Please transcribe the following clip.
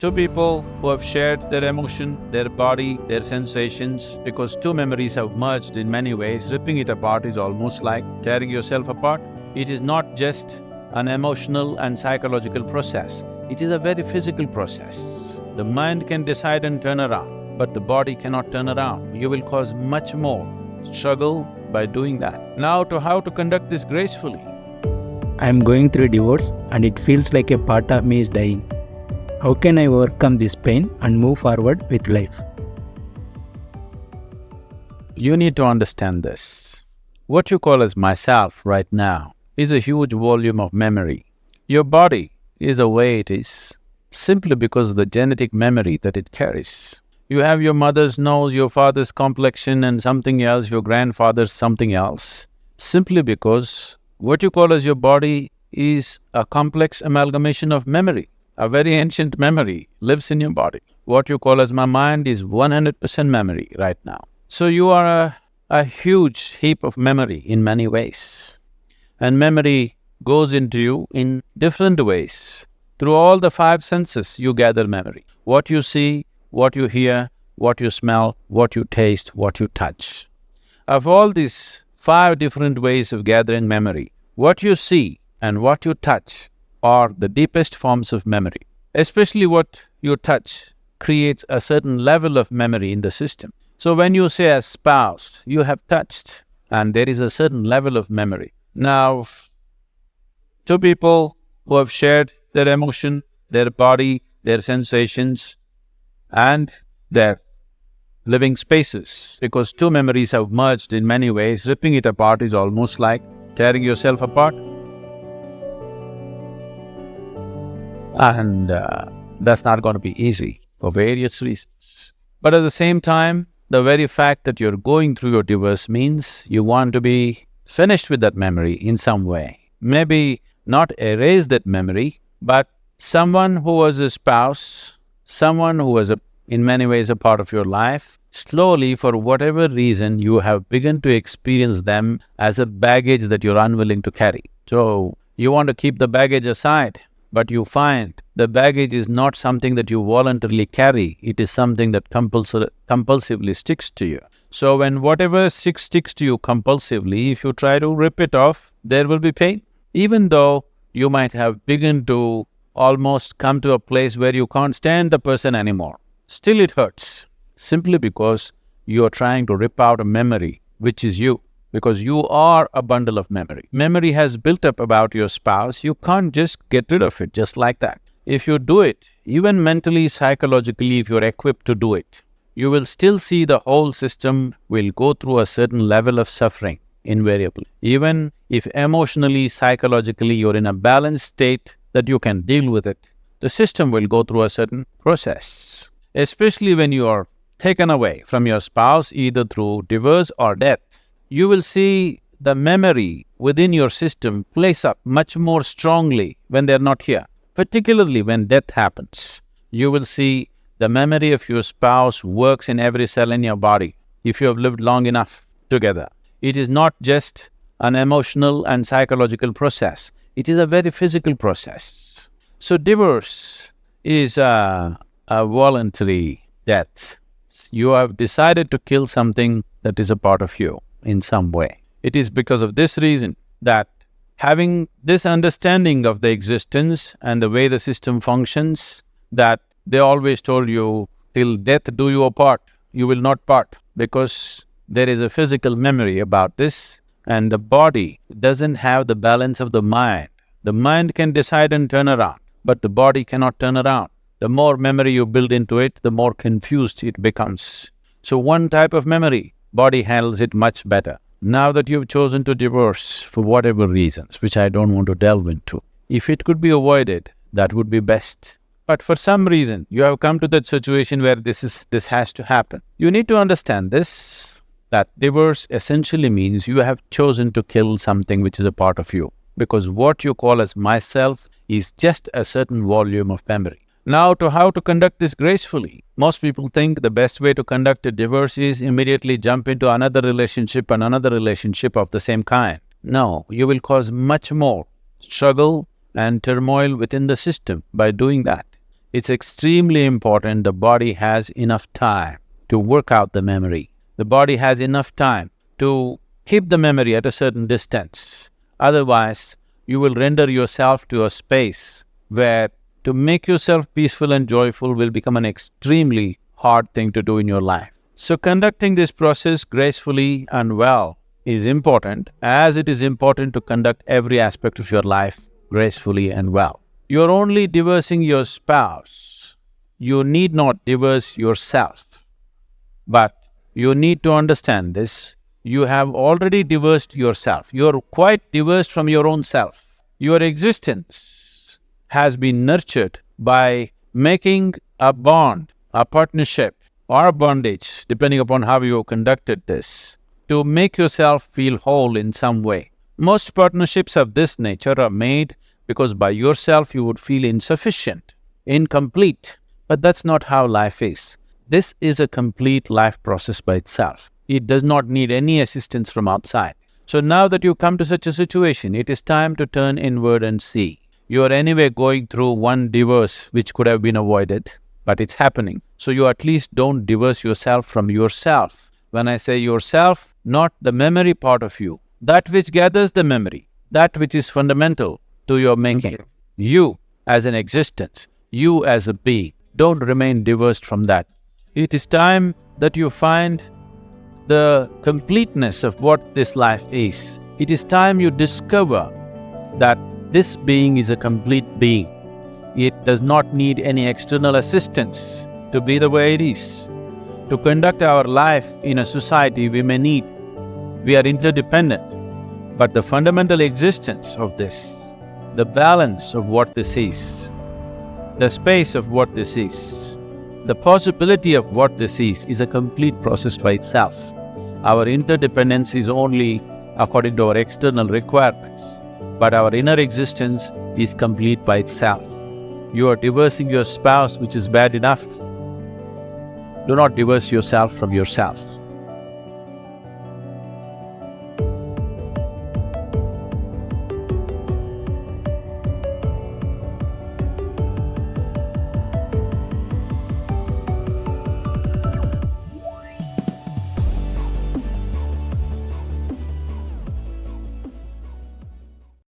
Two people who have shared their emotion, their body, their sensations, because two memories have merged in many ways, ripping it apart is almost like tearing yourself apart. It is not just an emotional and psychological process, it is a very physical process. The mind can decide and turn around, but the body cannot turn around. You will cause much more struggle by doing that. Now to how to conduct this gracefully. I am going through divorce and it feels like a part of me is dying. How can I overcome this pain and move forward with life? You need to understand this. What you call as myself right now is a huge volume of memory. Your body is the way it is simply because of the genetic memory that it carries. You have your mother's nose, your father's complexion and something else, your grandfather's something else, simply because what you call as your body is a complex amalgamation of memory. A very ancient memory lives in your body. What you call as my mind is 100% memory right now. So you are a huge heap of memory in many ways. And memory goes into you in different ways. Through all the five senses you gather memory. What you see, what you hear, what you smell, what you taste, what you touch. Of all these five different ways of gathering memory, what you see and what you touch are the deepest forms of memory. Especially what you touch creates a certain level of memory in the system. So when you say as spouse, you have touched and there is a certain level of memory. Now, two people who have shared their emotion, their body, their sensations and their living spaces, because two memories have merged in many ways, ripping it apart is almost like tearing yourself apart. And that's not going to be easy for various reasons. But at the same time, the very fact that you're going through your divorce means you want to be finished with that memory in some way. Maybe not erase that memory, but someone who was a spouse, someone who was in many ways a part of your life, slowly for whatever reason you have begun to experience them as a baggage that you're unwilling to carry. So you want to keep the baggage aside, but you find the baggage is not something that you voluntarily carry, it is something that compulsively sticks to you. So when whatever sticks to you compulsively, if you try to rip it off, there will be pain. Even though you might have begun to almost come to a place where you can't stand the person anymore, still it hurts, simply because you are trying to rip out a memory, which is you. Because you are a bundle of memory. Memory has built up about your spouse, you can't just get rid of it just like that. If you do it, even mentally, psychologically, if you're equipped to do it, you will still see the whole system will go through a certain level of suffering, invariably. Even if emotionally, psychologically, you're in a balanced state that you can deal with it, the system will go through a certain process. Especially when you are taken away from your spouse, either through divorce or death, you will see the memory within your system plays up much more strongly when they're not here. Particularly when death happens, you will see the memory of your spouse works in every cell in your body if you have lived long enough together. It is not just an emotional and psychological process, it is a very physical process. So divorce is a voluntary death. You have decided to kill something that is a part of you in some way. It is because of this reason that having this understanding of the existence and the way the system functions, that they always told you, till death do you apart, you will not part, because there is a physical memory about this and the body doesn't have the balance of the mind. The mind can decide and turn around, but the body cannot turn around. The more memory you build into it, the more confused it becomes. So one type of memory, body handles it much better. Now that you've chosen to divorce for whatever reasons, which I don't want to delve into, if it could be avoided, that would be best. But for some reason, you have come to that situation where this has to happen. You need to understand this, that divorce essentially means you have chosen to kill something which is a part of you. Because what you call as myself is just a certain volume of memory. Now to how to conduct this gracefully. Most people think the best way to conduct a divorce is immediately jump into another relationship and another relationship of the same kind. No, you will cause much more struggle and turmoil within the system by doing that. it's extremely important the body has enough time to work out the memory. The body has enough time to keep the memory at a certain distance. Otherwise, you will render yourself to a space where to make yourself peaceful and joyful will become an extremely hard thing to do in your life. So conducting this process gracefully and well is important, as it is important to conduct every aspect of your life gracefully and well. You're only divorcing your spouse. You need not divorce yourself. But you need to understand this. You have already divorced yourself. You're quite divorced from your own self. Your existence has been nurtured by making a bond, a partnership, or a bondage, depending upon how you conducted this, to make yourself feel whole in some way. Most partnerships of this nature are made because by yourself you would feel insufficient, incomplete. But that's not how life is. This is a complete life process by itself. It does not need any assistance from outside. So now that you come to such a situation, it is time to turn inward and see. You are anyway going through one divorce which could have been avoided, but it's happening. So you at least don't divorce yourself from yourself. When I say yourself, not the memory part of you, that which gathers the memory, that which is fundamental to your making. You as an existence, you as a being, don't remain divorced from that. It is time that you find the completeness of what this life is. It is time you discover that this being is a complete being. It does not need any external assistance to be the way it is. To conduct our life in a society we may need. We are interdependent, but the fundamental existence of this, the balance of what this is, the space of what this is, the possibility of what this is a complete process by itself. Our interdependence is only according to our external requirements, but our inner existence is complete by itself. You are divorcing your spouse, which is bad enough. Do not divorce yourself from yourself.